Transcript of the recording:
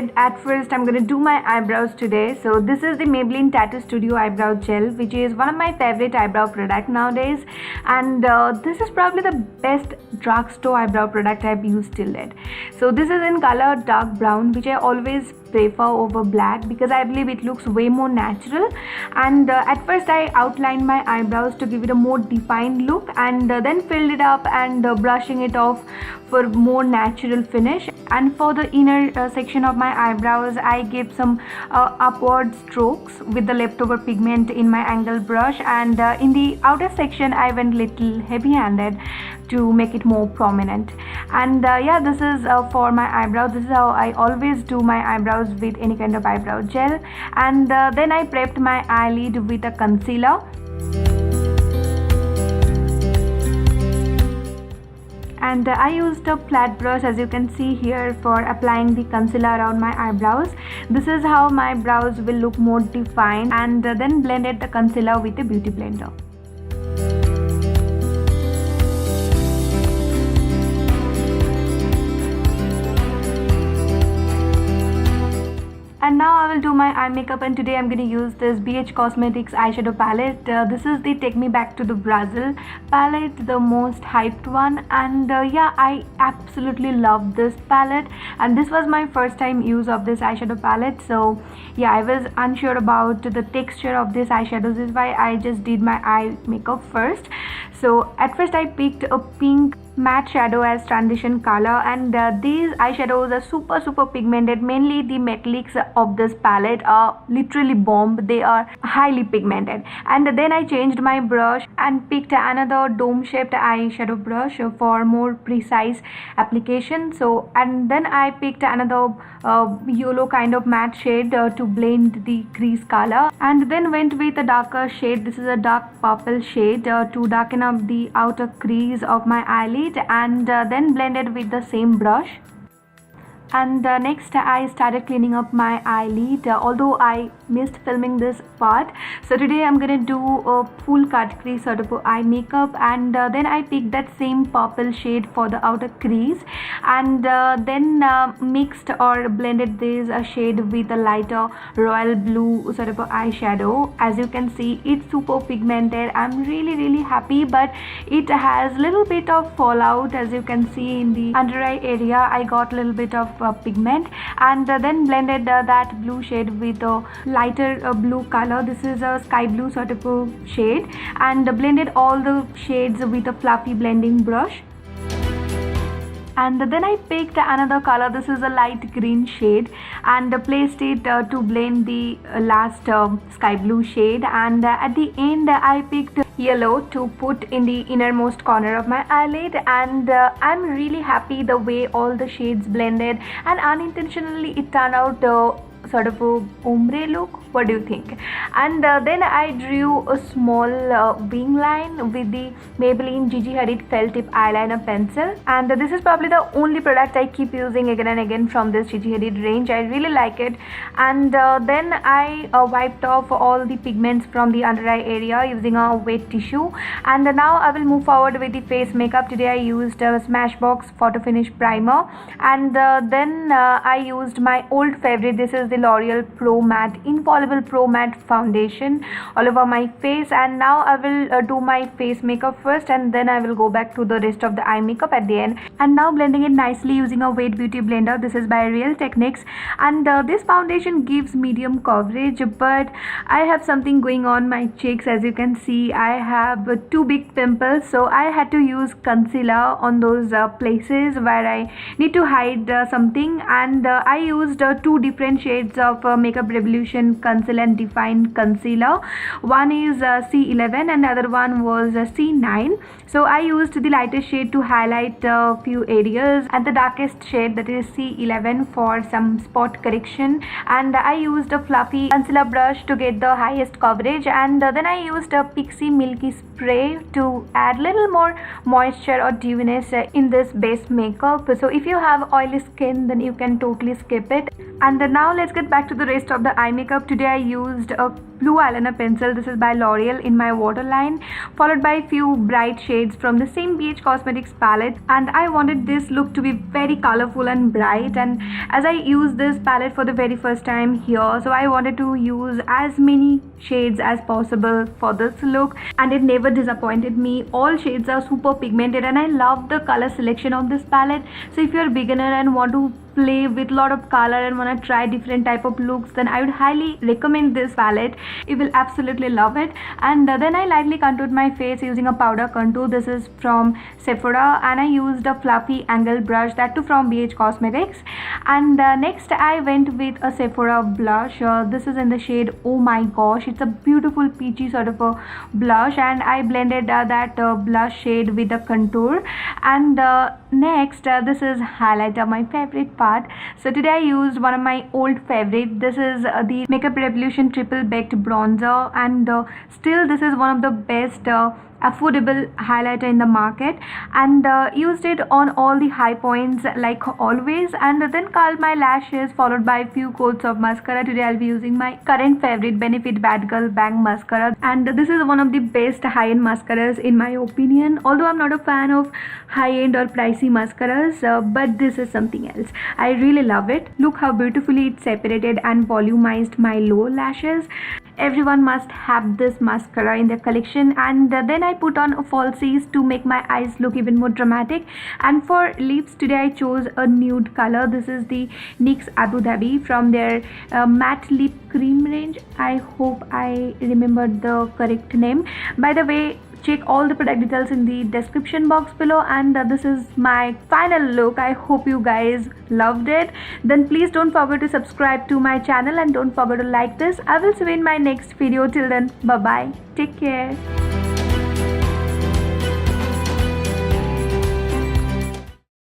decided at first I'm gonna do my eyebrows today. So this is the Maybelline Tattoo Studio Eyebrow Gel, which is one of my favorite eyebrow product nowadays, and this is probably the best drugstore eyebrow product I've used till date. So this is in color dark brown, which I always prefer over black because I believe it looks way more natural. And at first I outlined my eyebrows to give it a more defined look, and then filled it up and brushing it off for more natural finish. And for the inner section of my eyebrows, I gave some upward strokes with the leftover pigment in my angle brush, and in the outer section I went little heavy handed to make it more prominent. And yeah, this is for my eyebrows. This is how I always do my eyebrows with any kind of eyebrow gel. And then I prepped my eyelid with a concealer. And I used a flat brush, as you can see here, for applying the concealer around my eyebrows. This is how my brows will look more defined, and then blended the concealer with a beauty blender. And now I will do my eye makeup, and today I'm going to use this BH Cosmetics eyeshadow palette. This is the Take Me Back to the Brazil palette, the most hyped one. And yeah, I absolutely love this palette, and this was my first time use of this eyeshadow palette. So yeah, I was unsure about the texture of this eyeshadows, is why I just did my eye makeup first. So at first I picked a pink matte shadow as transition color, and these eyeshadows are super pigmented. Mainly the metallics of this palette are literally bomb. They are highly pigmented. And then I changed my brush and picked another dome shaped eyeshadow brush for more precise application. So, and then I picked another yellow kind of matte shade to blend the crease color, and then went with a darker shade. This is a dark purple shade to darken up the outer crease of my eyelid, and then blended with the same brush. And next I started cleaning up my eyelid, although I missed filming this part. So today I'm gonna do a full cut crease sort of eye makeup, and then I picked that same purple shade for the outer crease, and then mixed or blended this shade with a lighter royal blue sort of eyeshadow. As you can see, it's super pigmented. I'm really happy, but it has little bit of fallout. As you can see in the under eye area, I got a little bit of pigment, and then blended that blue shade with a lighter blue color. This is a sky blue sort of a shade, and blended all the shades with a fluffy blending brush. And then I picked another color. This is a light green shade, and placed it to blend the last sky blue shade. And at the end I picked yellow to put in the innermost corner of my eyelid, and I'm really happy the way all the shades blended, and unintentionally it turned out sort of a ombre look. What do you think? And then I drew a small wing line with the Maybelline GIGI HADID felt tip eyeliner pencil, and this is probably the only product I keep using again and again from this GIGI HADID range. I really like it. And then I wiped off all the pigments from the under eye area using a wet tissue. And now I will move forward with the face makeup. Today I used a Smashbox photo finish primer, and then I used my old favorite. This is the L'Oreal Pro Matte Infallible Pro Matte foundation all over my face. And now I will do my face makeup first, and then I will go back to the rest of the eye makeup at the end. And now blending it nicely using a wet beauty blender. This is by Real Techniques, and this foundation gives medium coverage, but I have something going on my cheeks. As you can see, I have two big pimples, so I had to use concealer on those places where I need to hide something. And I used two different shades of Makeup Revolution Conceal and Define Concealer. One is C11 and the other one was C9. So I used the lightest shade to highlight a few areas, and the darkest shade, that is C11, for some spot correction. And I used a fluffy concealer brush to get the highest coverage, and then I used a Pixi Milky spray to add little more moisture or dewiness in this base makeup. So if you have oily skin, then you can totally skip it. And now let's get back to the rest of the eye makeup. Today today I used a blue eyeliner pencil. This is by L'Oreal in my waterline, followed by a few bright shades from the same BH Cosmetics palette, and I wanted this look to be very colorful and bright. And as I used this palette for the very first time here, so I wanted to use as many shades as possible for this look, and it never disappointed me. All shades are super pigmented and I love the color selection of this palette. So if you're a beginner and want to play with a lot of color and want to try different type of looks, then I would highly recommend this palette. You will absolutely love it. And then I lightly contoured my face using a powder contour. This is from Sephora, and I used a fluffy angle brush, that too from BH Cosmetics. And next I went with a Sephora blush. This is in the shade Oh My Gosh. It's a beautiful peachy sort of a blush, and I blended that blush shade with the contour. And next this is highlighter, my favorite part. So today I used one of my old favorite. This is the Makeup Revolution Triple Baked Bronzer, and still this is one of the best affordable highlighter in the market, and used it on all the high points like always, and then curled my lashes, followed by a few coats of mascara. Today I'll be using my current favorite Benefit Bad Girl Bang Mascara, and this is one of the best high-end mascaras in my opinion, although I'm not a fan of high-end or pricey mascaras, but this is something else. I really love it. Look how beautifully it separated and volumized my lower lashes. Everyone must have this mascara in their collection. And then I put on falsies to make my eyes look even more dramatic. And for lips, today I chose a nude color. This is the NYX Abu Dhabi from their matte lip cream range. I hope I remembered the correct name. By the way, check all the product details in the description box below. And this is my final look. I hope you guys loved it. Then please don't forget to subscribe to my channel and don't forget to like this. I will see you in my next video. Till then, bye bye, take care.